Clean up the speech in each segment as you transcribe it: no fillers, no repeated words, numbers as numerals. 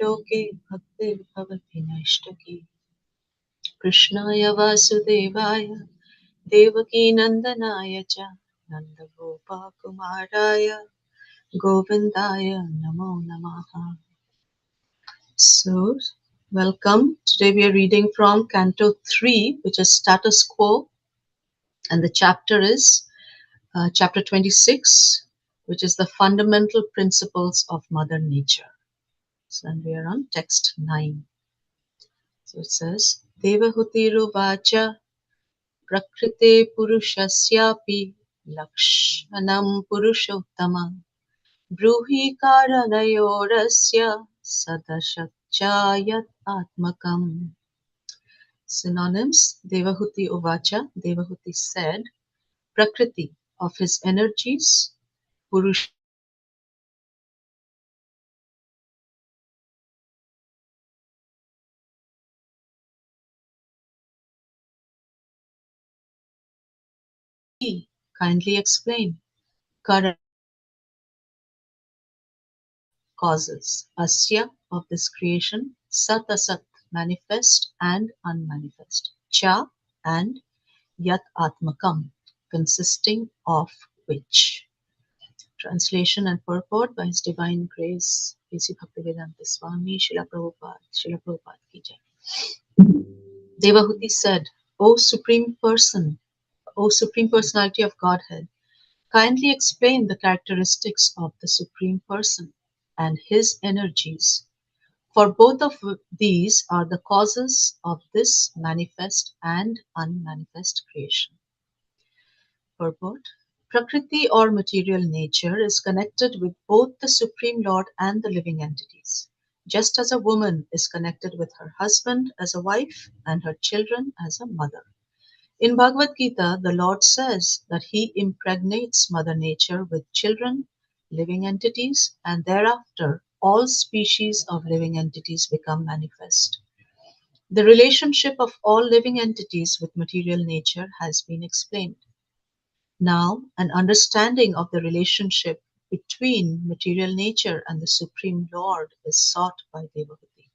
Shloke Bhakti Bhavati Naishtaki Krishnaya Vasudevaya Devaki Nandanaya Cha Nanda Gopa Kumaraya Govindaya Namo Namaha. So, welcome. Today we are reading from Canto 3, which is Status Quo, and the chapter is chapter 26, which is the Fundamental Principles of Mother Nature. So, and we are on text 9. So it says, Devahutiru Vacha Prakrite Purushasyapi Lakshanam Purushottama Bruhi Karanayorasya Sadashachayat Atmakam. Synonyms: Devahuti Uvacha, Devahuti said, Prakriti, of his energies, Purusha, kindly explain, Kara, causes, Asya, of this creation, Sat Asat, manifest and unmanifest, Cha, and Yat Atmakam, consisting of which. Translation and purport by His Divine Grace, A.C. Bhaktivedanta Swami, Srila Prabhupada ki jai. Devahuti said, O Supreme Person, O Supreme Personality of Godhead, kindly explain the characteristics of the Supreme Person and His energies, for both of these are the causes of this manifest and unmanifest creation. Purport: Prakriti or material nature is connected with both the Supreme Lord and the living entities, just as a woman is connected with her husband as a wife and her children as a mother. In Bhagavad Gita, the Lord says that He impregnates Mother Nature with children, living entities, and thereafter all species of living entities become manifest. The relationship of all living entities with material nature has been explained. Now, an understanding of the relationship between material nature and the Supreme Lord is sought by Devahuti.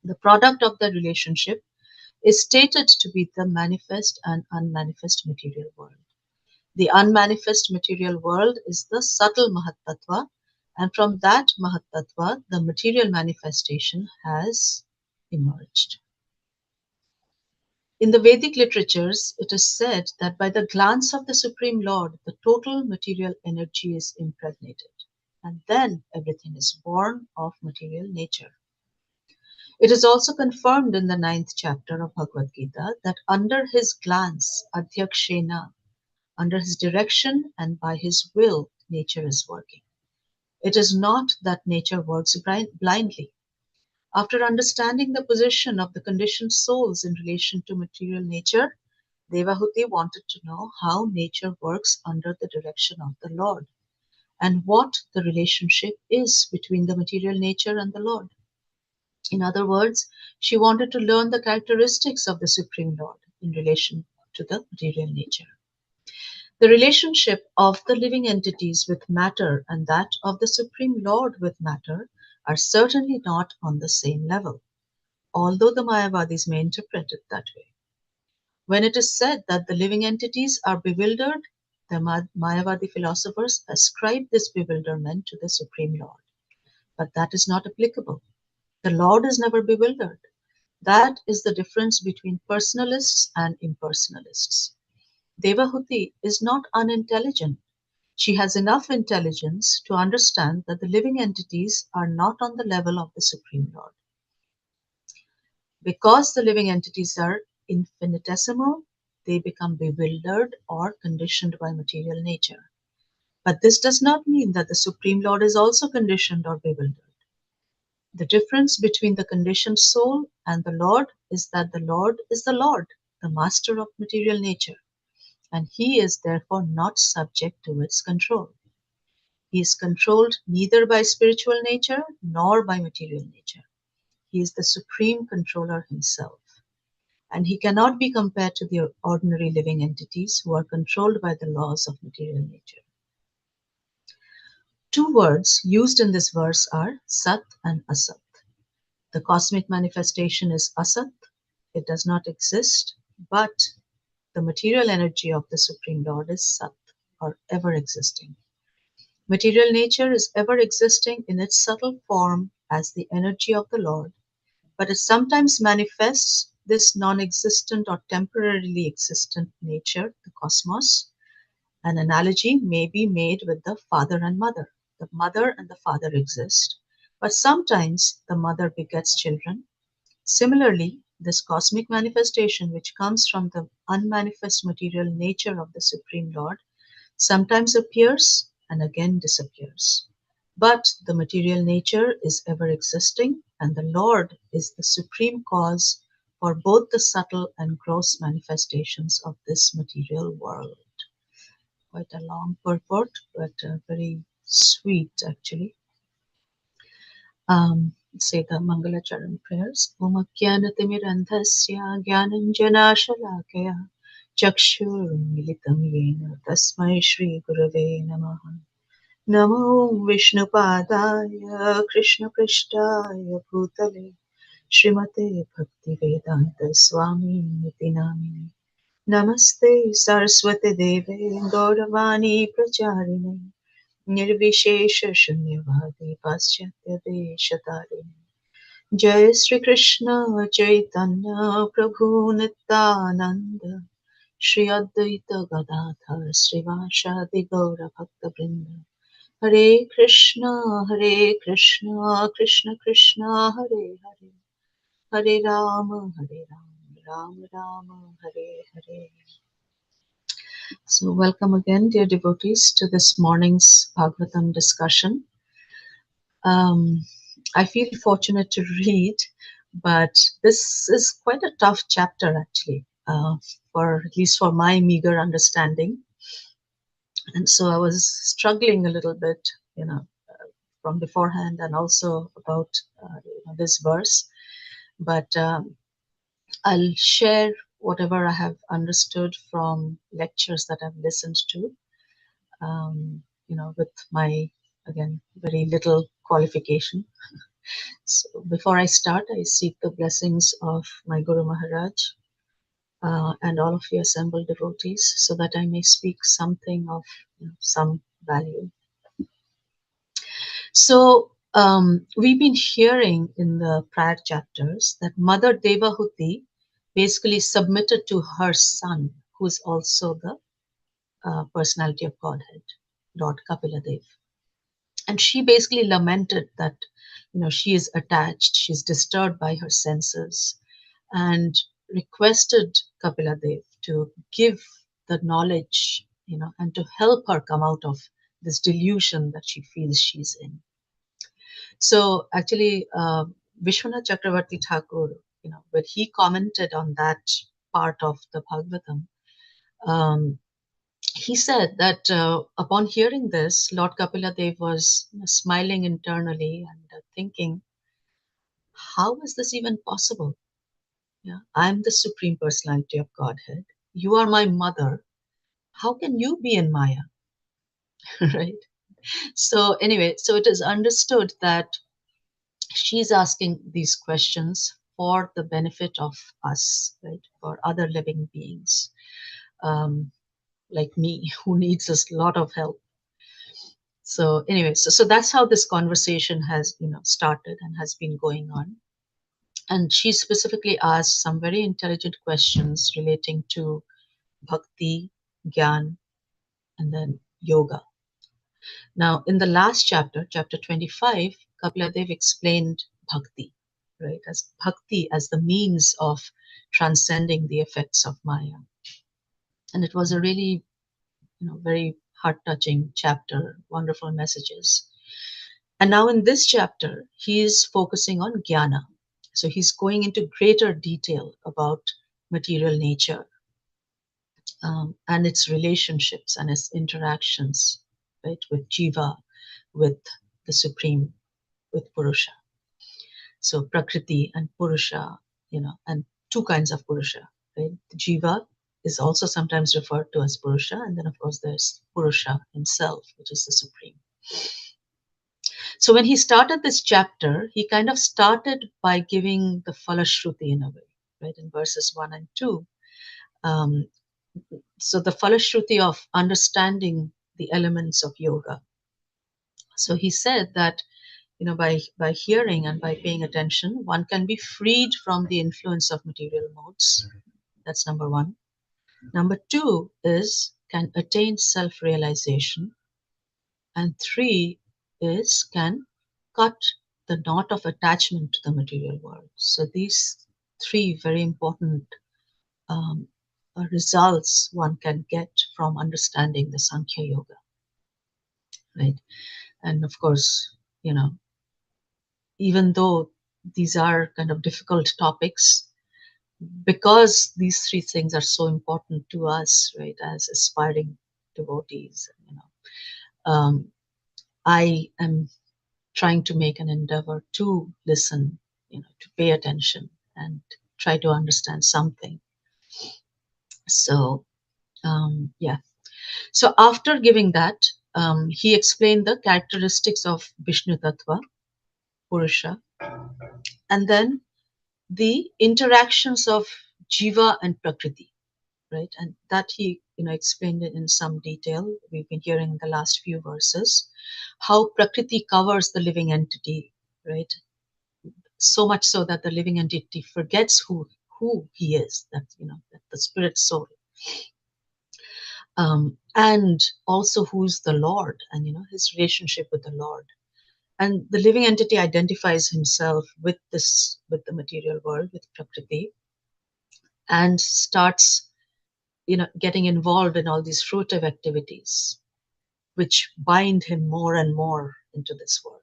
The product of the relationship is stated to be the manifest and unmanifest material world. The unmanifest material world is the subtle Mahatattva, and from that Mahatattva, the material manifestation has emerged. In the Vedic literatures, it is said that by the glance of the Supreme Lord, the total material energy is impregnated, and then everything is born of material nature. It is also confirmed in the 9th chapter of Bhagavad Gita that under his glance, Adhyakshena, under his direction and by his will, nature is working. It is not that nature works blindly. After understanding the position of the conditioned souls in relation to material nature, Devahuti wanted to know how nature works under the direction of the Lord, and what the relationship is between the material nature and the Lord. In other words, she wanted to learn the characteristics of the Supreme Lord in relation to the material nature. The relationship of the living entities with matter and that of the Supreme Lord with matter are certainly not on the same level, although the Mayavadis may interpret it that way. When it is said that the living entities are bewildered, the Mayavadi philosophers ascribe this bewilderment to the Supreme Lord. But that is not applicable. The Lord is never bewildered. That is the difference between personalists and impersonalists. Devahuti is not unintelligent. She has enough intelligence to understand that the living entities are not on the level of the Supreme Lord. Because the living entities are infinitesimal, they become bewildered or conditioned by material nature. But this does not mean that the Supreme Lord is also conditioned or bewildered. The difference between the conditioned soul and the Lord is that the Lord is the Lord, the master of material nature, and he is therefore not subject to its control. He is controlled neither by spiritual nature nor by material nature. He is the supreme controller himself, and he cannot be compared to the ordinary living entities who are controlled by the laws of material nature. Two words used in this verse are Sat and Asat. The cosmic manifestation is asat, it does not exist, but the material energy of the Supreme Lord is sat, or ever existing. Material nature is ever existing in its subtle form as the energy of the Lord, but it sometimes manifests this non existent or temporarily existent nature, the cosmos. An analogy may be made with the father and mother. The mother and the father exist, but sometimes the mother begets children. Similarly, this cosmic manifestation, which comes from the unmanifest material nature of the Supreme Lord, sometimes appears and again disappears. But the material nature is ever existing, and the Lord is the supreme cause for both the subtle and gross manifestations of this material world. Quite a long purport, but very sweet actually. Say the Mangalacharan prayers. Om Jnanatimirandhasya Jnananjanashalakaya Chakshurmilitam Yena Tasmai Shri Gurave Namaha. Namo Vishnupadaya Krishna Prishtaya Bhutale Srimate Bhaktivedanta Swami Niti Namine. Namaste Saraswati Deve Gauravani Pracharine Nirvishesha Shunyavadi Paschatya Deshatare. Jai Sri Krishna Chaitanya Prabhu Nityananda Shri Advaita Gadadhar Srivashadi Gaura Bhakta Vrinda. Hare Krishna Krishna Krishna Hare Hare Hare Rama Rama Rama Hare Hare. So welcome again, dear devotees, to this morning's Bhagavatam discussion. I feel fortunate to read, but this is quite a tough chapter actually, for at least for my meager understanding. And so I was struggling a little bit, from beforehand and also about this verse. But I'll share whatever I have understood from lectures that I've listened to, with my, again, very little qualification. So before I start, I seek the blessings of my Guru Maharaj and all of you assembled devotees so that I may speak something of some value. So we've been hearing in the prior chapters that Mother Devahuti basically submitted to her son, who is also the personality of Godhead, Lord Kapiladev. And she basically lamented that, she is attached, she's disturbed by her senses, and requested Kapiladev to give the knowledge, and to help her come out of this delusion that she feels she's in. So actually, Vishwanath Chakravarti Thakur, when he commented on that part of the Bhagavatam, he said that upon hearing this, Lord Kapiladev was smiling internally and thinking, how is this even possible? Yeah, I'm the Supreme Personality of Godhead. You are my mother. How can you be in Maya? Right? So anyway, so it is understood that she's asking these questions for the benefit of us, right? For other living beings, like me, who needs a lot of help. So anyway, so that's how this conversation has, started and has been going on. And she specifically asked some very intelligent questions relating to bhakti, gyan, and then yoga. Now, in the last chapter, chapter 25, Kapiladev explained bhakti, right? As bhakti as the means of transcending the effects of Maya. And it was a really, very heart-touching chapter, wonderful messages. And now in this chapter, he is focusing on jnana. So he's going into greater detail about material nature, and its relationships and its interactions, right, with jiva, with the Supreme, with Purusha. So Prakriti and Purusha, and two kinds of Purusha, right? Jiva is also sometimes referred to as Purusha, and then of course there's Purusha himself, which is the Supreme. So when he started this chapter, he kind of started by giving the Falashruti in a way, right, in verses 1 and 2. Um, so the Falashruti of understanding the elements of yoga. So he said that, by hearing and by paying attention, one can be freed from the influence of material modes. That's number one. Number two is can attain self-realization. And three is can cut the knot of attachment to the material world. So these three very important um, results one can get from understanding the Sankhya Yoga, right? And of course, even though these are kind of difficult topics, because these three things are so important to us, right, as aspiring devotees, I am trying to make an endeavor to listen, to pay attention and try to understand something. So, yeah. So after giving that, he explained the characteristics of Vishnu Tattva, Purusha, and then the interactions of Jiva and Prakriti, right? And that he, explained it in some detail. We've been hearing in the last few verses how Prakriti covers the living entity, right? So much so that the living entity forgets who he is, that that the spirit soul, and also who's the Lord, and his relationship with the Lord. And the living entity identifies himself with the material world, with Prakriti, and starts getting involved in all these fruitive activities which bind him more and more into this world.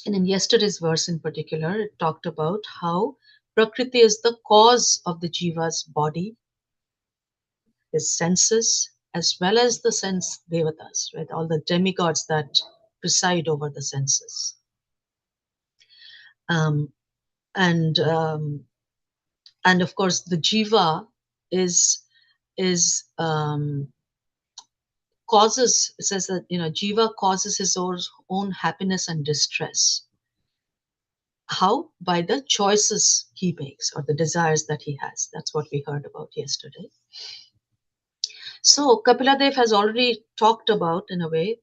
And in yesterday's verse in particular, it talked about how Prakriti is the cause of the jiva's body, his senses, as well as the sense devatas, right? All the demigods that preside over the senses. Um, and and of course, the jiva is causes. It says that jiva causes his own happiness and distress. How? By the choices he makes or the desires that he has. That's what we heard about yesterday. So Kapiladev has already talked about, in a way,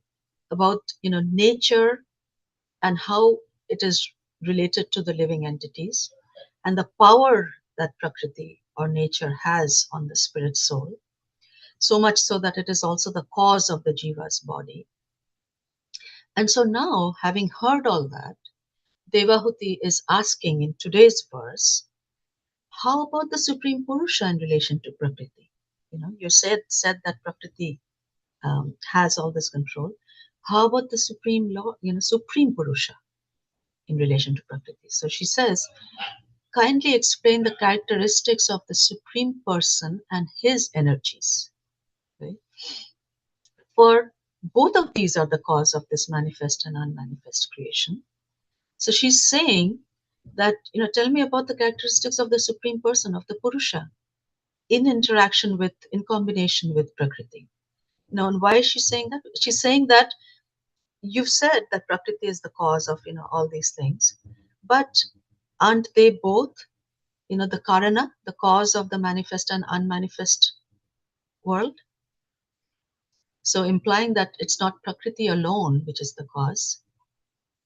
about nature and how it is related to the living entities and the power that Prakriti or nature has on the spirit soul. So much so that it is also the cause of the jiva's body. And so now, having heard all that, Devahuti is asking in today's verse, how about the Supreme Purusha in relation to Prakriti? You said that Prakriti has all this control. How about the Supreme Law, Supreme Purusha in relation to Prakriti? So she says, kindly explain the characteristics of the Supreme Person and his energies. Right? For both of these are the cause of this manifest and unmanifest creation. So she's saying that, tell me about the characteristics of the Supreme Person, of the Purusha, in combination with Prakriti. And why is she saying that? She's saying that you've said that Prakriti is the cause of, all these things, but aren't they both, the Karana, the cause of the manifest and unmanifest world? So implying that it's not Prakriti alone which is the cause,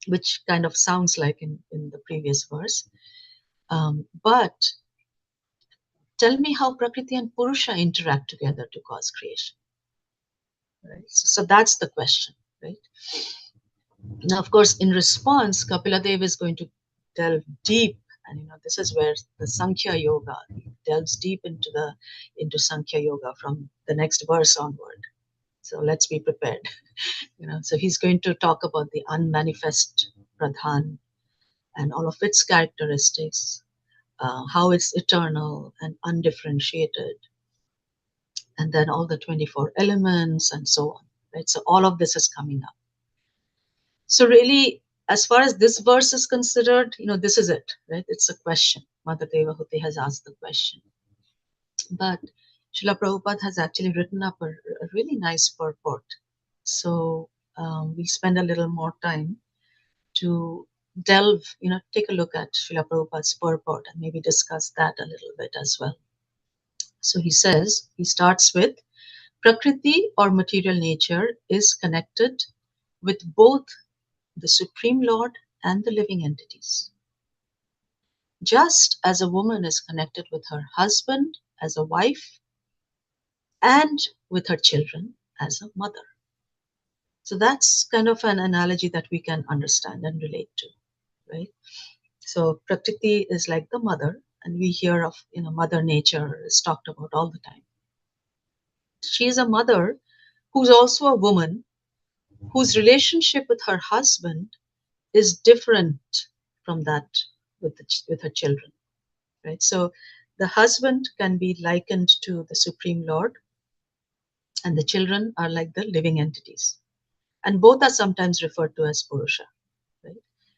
which kind of sounds like in the previous verse. But tell me how Prakriti and Purusha interact together to cause creation. Right? So that's the question, right? Now, of course, in response, Kapiladev is going to delve deep, and this is where the Sankhya Yoga delves deep into Sankhya Yoga from the next verse onward. So let's be prepared. So he's going to talk about the unmanifest Pradhan and all of its characteristics, how it's eternal and undifferentiated, and then all the 24 elements and so on. Right? So all of this is coming up. So really, as far as this verse is considered, this is it, right? It's a question. Mother Devahuti has asked the question. But Srila Prabhupada has actually written up a really nice purport. So we spend a little more time to delve, take a look at Srila Prabhupada's purport and maybe discuss that a little bit as well. So he starts with Prakriti or material nature is connected with both the Supreme Lord and the living entities. Just as a woman is connected with her husband as a wife and with her children as a mother. So that's kind of an analogy that we can understand and relate to, right? So Prakriti is like the mother, and we hear of, Mother Nature is talked about all the time. She is a mother who's also a woman whose relationship with her husband is different from that with her children, right? So the husband can be likened to the Supreme Lord, and the children are like the living entities, and both are sometimes referred to as Purusha, right?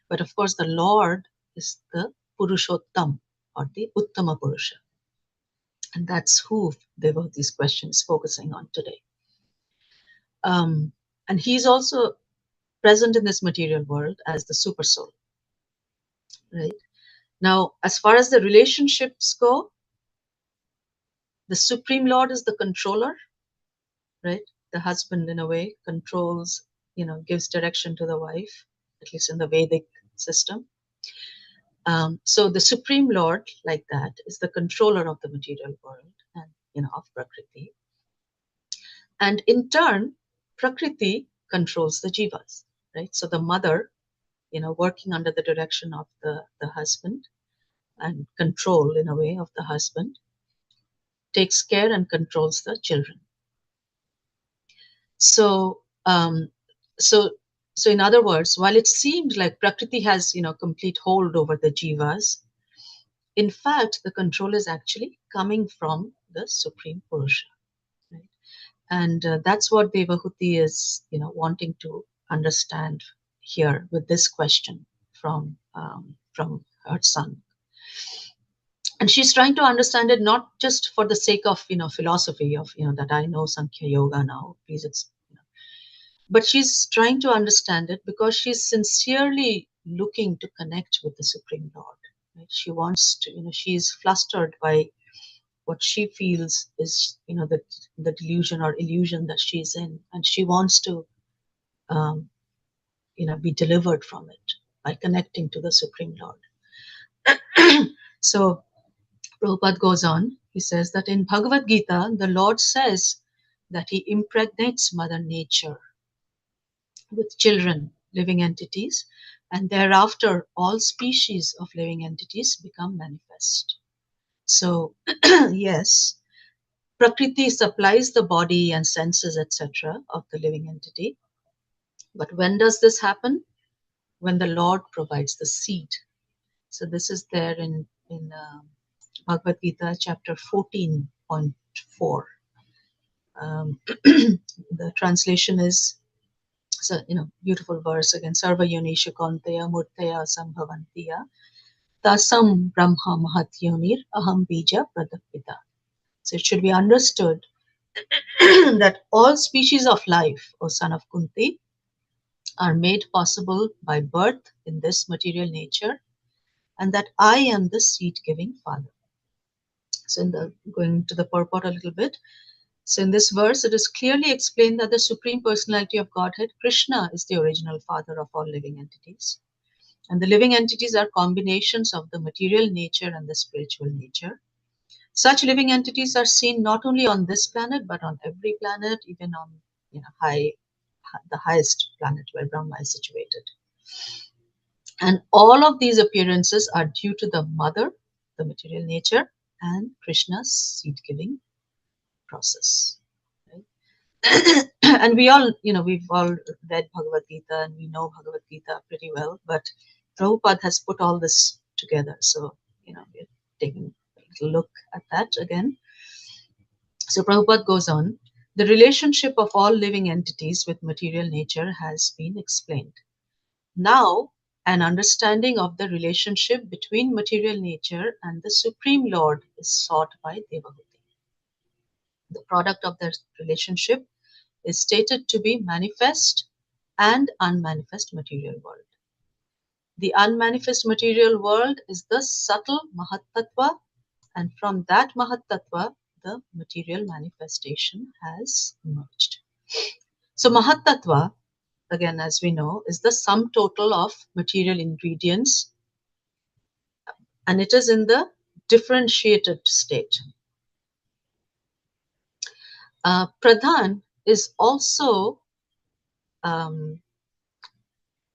But of course, the Lord is the Purushottam or the Uttama Purusha, and that's who this question is focusing on today. And he's also present in this material world as the super soul, right? Now, as far as the relationships go, the Supreme Lord is the controller, right? The husband, in a way, controls, gives direction to the wife, at least in the Vedic system. So the Supreme Lord, like that, is the controller of the material world and, of Prakriti. And in turn, Prakriti controls the jivas, right? So the mother, working under the direction of the husband and control, in a way, of the husband, takes care and controls the children. So, so, so in other words, while it seemed like Prakriti has, complete hold over the jivas, in fact, the control is actually coming from the Supreme Purusha, right? And that's what Devahuti is, wanting to understand here with this question from her son. And she's trying to understand it not just for the sake of, philosophy of, that I know Sankhya Yoga now, please, but she's trying to understand it because she's sincerely looking to connect with the Supreme Lord. Right? She wants to, she's flustered by what she feels is, the delusion or illusion that she's in, and she wants to, be delivered from it by connecting to the Supreme Lord. So Prabhupada goes on. He says that in Bhagavad Gita, the Lord says that he impregnates Mother Nature with children, living entities, and thereafter all species of living entities become manifest. So, yes, Prakriti supplies the body and senses, etc., of the living entity. But when does this happen? When the Lord provides the seed. So this is there in Bhagavad Gita, chapter 14.4. The translation is, so, beautiful verse again, Sarva Yonisha Kauntaya Murtaya Sambhavantiya Tasam Brahma Mahat Yonir Aham Bija Pradapita. So it should be understood that all species of life, O son of Kunti, are made possible by birth in this material nature, and that I am the seed-giving father. So going to the purport a little bit. So in this verse, it is clearly explained that the Supreme Personality of Godhead, Krishna, is the original father of all living entities. And the living entities are combinations of the material nature and the spiritual nature. Such living entities are seen not only on this planet, but on every planet, even on the highest planet where Brahma is situated. And all of these appearances are due to the mother, the material nature, and Krishna's seed-giving process. Right? And we all, we've all read Bhagavad Gita and we know Bhagavad Gita pretty well, but Prabhupada has put all this together. So, we're taking a little look at that again. So Prabhupada goes on, the relationship of all living entities with material nature has been explained. Now, an understanding of the relationship between material nature and the Supreme Lord is sought by Devahuti. The product of their relationship is stated to be manifest and unmanifest material world. The unmanifest material world is the subtle Mahatattva, and from that Mahatattva, the material manifestation has emerged. So, Mahatattva, again, as we know, is the sum total of material ingredients, and it is in the differentiated state. Pradhan is um,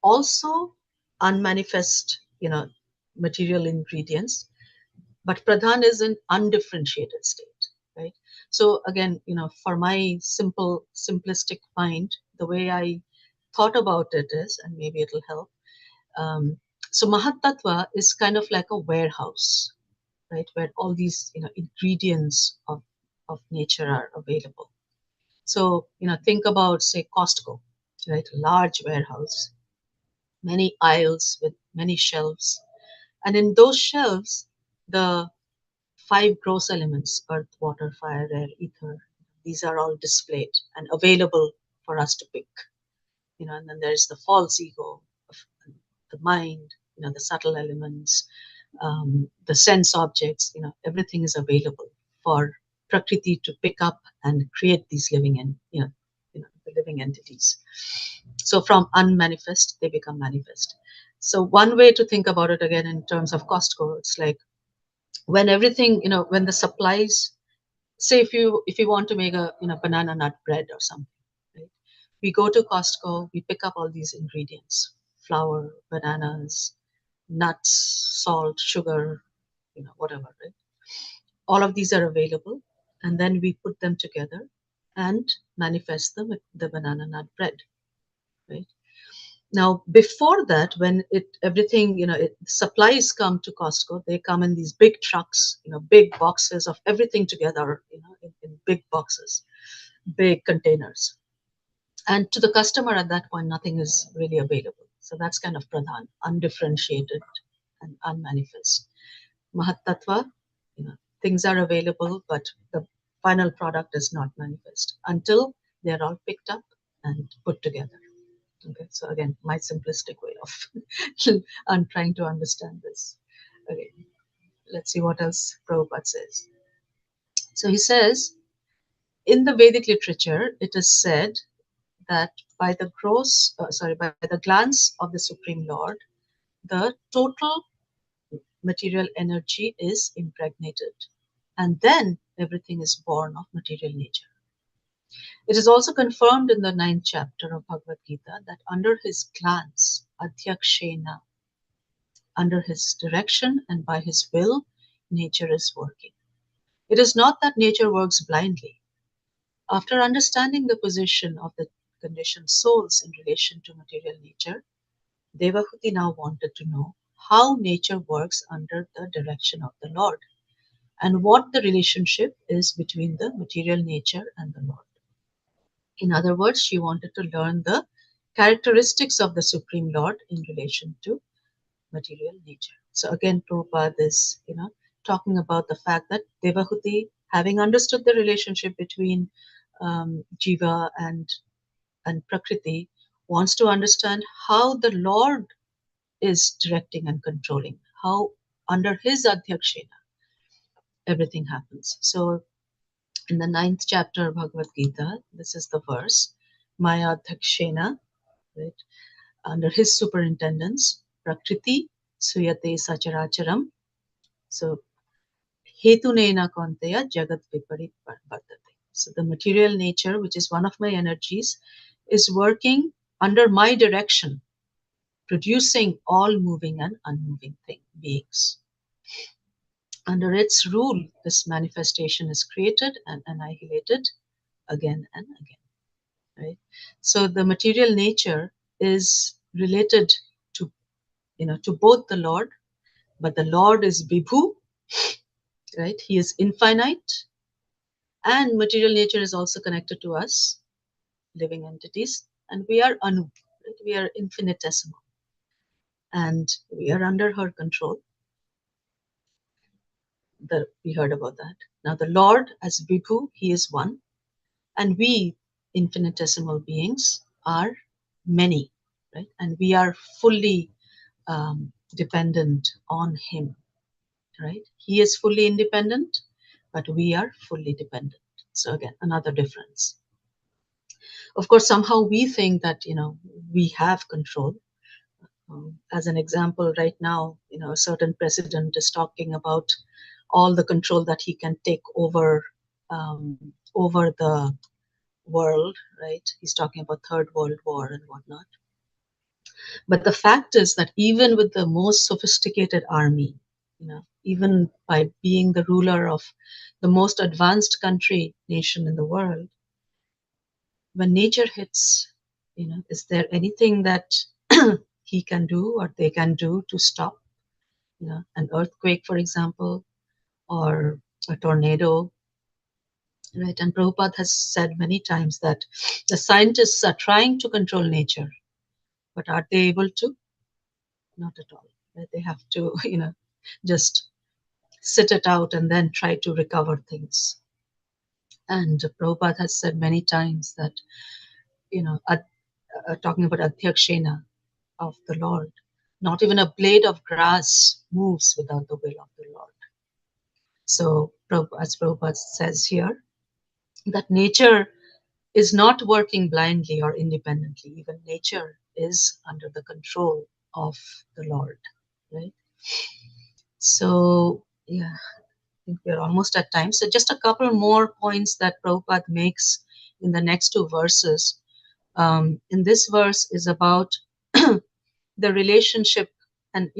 also unmanifest, material ingredients, but pradhan is an undifferentiated state, right? So again, for my simplistic mind, the way I thought about it is, and maybe it'll help. Um, so Mahatattva is kind of like a warehouse, right, where all these ingredients of nature are available. So think about, say, Costco, right? A large warehouse, many aisles with many shelves, and in those shelves, the five gross elements: earth, water, fire, air, ether. These are all displayed and available for us to pick. And then there's the false ego of the mind, the subtle elements, the sense objects. Everything is available for Prakriti to pick up and create these living the living entities. So from unmanifest, they become manifest. So one way to think about it, again, in terms of Costco, it's like when everything, when the supplies, say if you want to make a banana nut bread or something, right? We go to Costco, we pick up all these ingredients: flour, bananas, nuts, salt, sugar, whatever, right? All of these are available, and then we put them together and manifest the banana nut bread, right? Now, before that, when everything, supplies come to Costco, they come in these big trucks, big boxes of everything together, in big boxes, big containers. And to the customer at that point, nothing is really available. So that's kind of pradhan, undifferentiated and unmanifest. Mahatattva, things are available, but the final product is not manifest until they're all picked up and put together. Okay, so again, my simplistic way of I'm trying to understand this. Okay, let's see what else Prabhupada says. So he says, in the Vedic literature, it is said that by the glance of the Supreme Lord, the total material energy is impregnated, and then everything is born of material nature. It is also confirmed in the 9th chapter of Bhagavad Gita that under his glance, Adhyakshena, under his direction and by his will, nature is working. It is not that nature works blindly. After understanding the position of the conditioned souls in relation to material nature, Devahuti now wanted to know how nature works under the direction of the Lord, and what the relationship is between the material nature and the Lord. In other words, she wanted to learn the characteristics of the Supreme Lord in relation to material nature. So again, Prabhupada is, talking about the fact that Devahuti, having understood the relationship between Jiva and Prakriti, wants to understand how the Lord is directing and controlling, how under his adhyakshena everything happens. So in the 9th chapter of Bhagavad Gita, this is the verse: Maya adhyakshena, right? Under his superintendence, Prakriti suyate sacharacharam. So hetunena konteya jagat viparit vartate. So the material nature, which is one of my energies, is working under my direction, producing all moving and unmoving beings. Under its rule, this manifestation is created and annihilated again and again. Right? So the material nature is related to to both the Lord, but the Lord is Vibhu, right? He is infinite, and material nature is also connected to us, living entities, and we are Anu, right? We are infinitesimal, and we are under her control. We heard about that. Now the Lord as Vibhu, he is one, and we infinitesimal beings are many, right? And we are fully dependent on him, right? He is fully independent, but we are fully dependent. So again, another difference. Of course, somehow we think that, we have control. As an example, right now, a certain president is talking about all the control that he can take over the world, right? He's talking about Third World War and whatnot. But the fact is that even with the most sophisticated army, even by being the ruler of the most advanced nation in the world, when nature hits, is there anything that he can do or they can do to stop, an earthquake, for example, or a tornado, right? And Prabhupada has said many times that the scientists are trying to control nature, but are they able to? Not at all. Right? They have to, just sit it out and then try to recover things. And Prabhupada has said many times that, talking about Adhyakshena of the Lord, not even a blade of grass moves without the will of the Lord. So, as Prabhupada says here, that nature is not working blindly or independently. Even nature is under the control of the Lord, right? So, yeah, I think we're almost at time. So, just a couple more points that Prabhupada makes in the next two verses. In this verse is about the relationship, and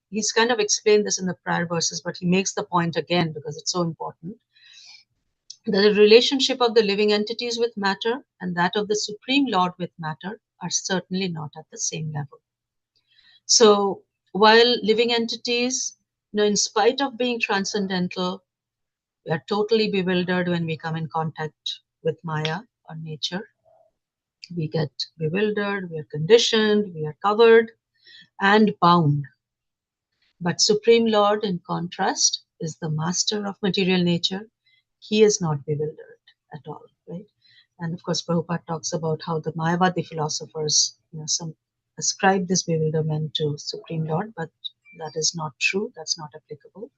he's kind of explained this in the prior verses, but he makes the point again because it's so important. The relationship of the living entities with matter and that of the Supreme Lord with matter are certainly not at the same level. So while living entities, in spite of being transcendental, we are totally bewildered when we come in contact with Maya or nature. We get bewildered, we are conditioned, we are covered and bound. But Supreme Lord, in contrast, is the master of material nature. He is not bewildered at all, right? And of course, Prabhupada talks about how the Mayavadi philosophers, some ascribe this bewilderment to Supreme Lord, but that is not true. That's not applicable.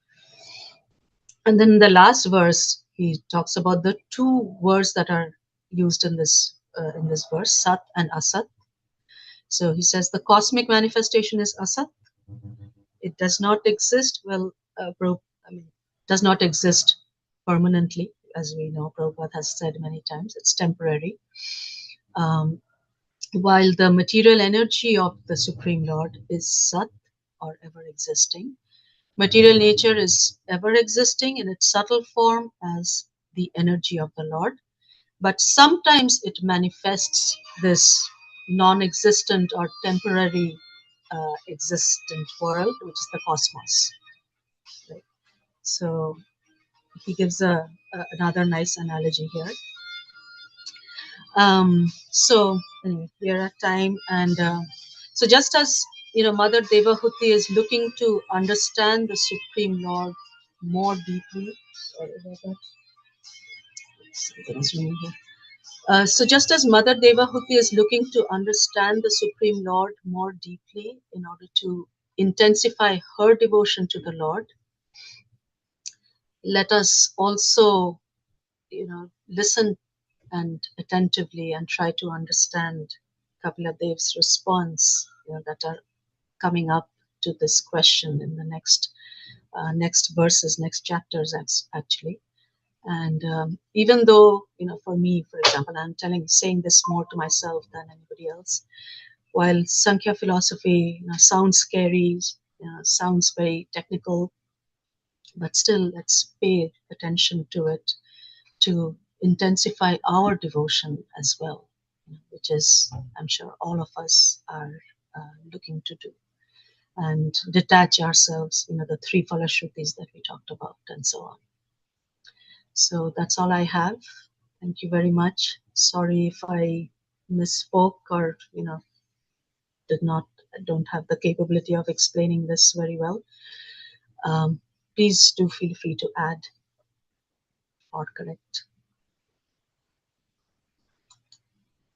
And then the last verse, he talks about the two words that are used in this verse, Sat and Asat. So he says the cosmic manifestation is Asat. It does not exist. Does not exist permanently, as we know. Prabhupada has said many times. It's temporary. While the material energy of the Supreme Lord is Sat, or ever existing, material nature is ever existing in its subtle form as the energy of the Lord, but sometimes it manifests this non-existent or temporary existent world, which is the cosmos. Right? So he gives another nice analogy here. So anyway, we are at time, and so just as Mother Devahuti is looking to understand the Supreme Lord more deeply. Sorry about that. Something's wrong here. So just as Mother Devahuti is looking to understand the Supreme Lord more deeply in order to intensify her devotion to the Lord, let us also, listen and attentively and try to understand Kapila Dev's response, that are coming up to this question in the next verses, next chapters, actually. And even though, for me, for example, I'm saying this more to myself than anybody else, while Sankhya philosophy sounds scary, sounds very technical, but still let's pay attention to it to intensify our devotion as well, which is, I'm sure, all of us are looking to do, and detach ourselves, the three Falashrutis that we talked about, and so on. So that's all I have. Thank you very much. Sorry if I misspoke or, don't have the capability of explaining this very well. Please do feel free to add or correct.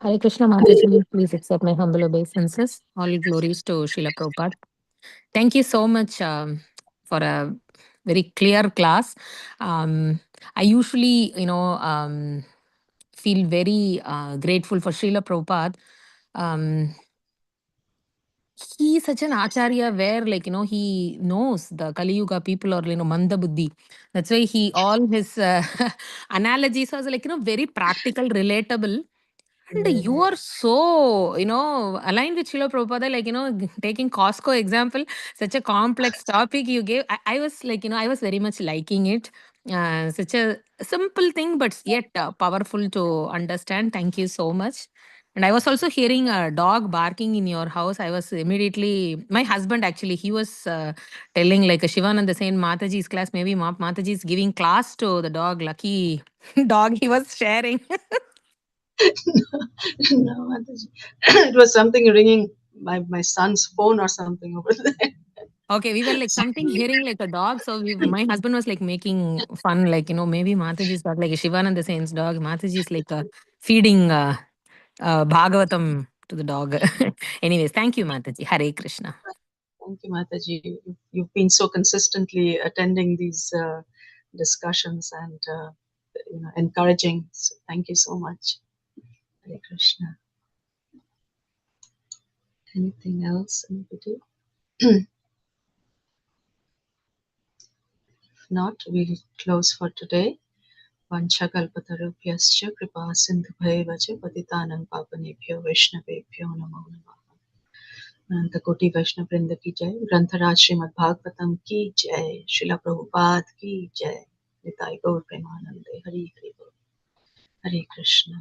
Hare Krishna Mataji, please accept my humble obeisances. All glories to Srila Prabhupada. Thank you so much for a very clear class. I usually, feel very grateful for Srila Prabhupada. Um, he is such an acharya where, like, he knows the Kali Yuga people or, Manda Buddhi. That's why all his analogies was like, very practical, relatable. And you are so, aligned with Srila Prabhupada, like, taking Costco example, such a complex topic you gave. I was like, I was very much liking it. Such a simple thing, but yet powerful to understand. Thank you so much. And I was also hearing a dog barking in your house. I was immediately, my husband actually, he was telling like a Shivananda saying Mataji's class, maybe Mataji is giving class to the dog, lucky dog he was sharing. No, Mataji. It was something ringing my son's phone or something over there. Okay, we were like something hearing like a dog. So my husband was like making fun, like, maybe Mataji's dog, like Shivananda Saint's dog. Mataji's like feeding Bhagavatam to the dog. Anyways, thank you, Mataji. Hare Krishna. Thank you, Mataji. You've been so consistently attending these discussions and encouraging. So thank you so much. Hare Krishna. Anything else, anybody? If not, we'll close for today. Vanchakalpatarubhyascha kripa sindhubhaiva cha patitanang papanebhyo vaishnavebhyo namo namah. अनंत कोटि वैष्णव वृंद की जय, ग्रंथराज श्रीमद् भागवतम की जय, शिला प्रभुपाद की जय, निताई गौर प्रेमानंदे, हरि हरि बोल, हरे कृष्ण।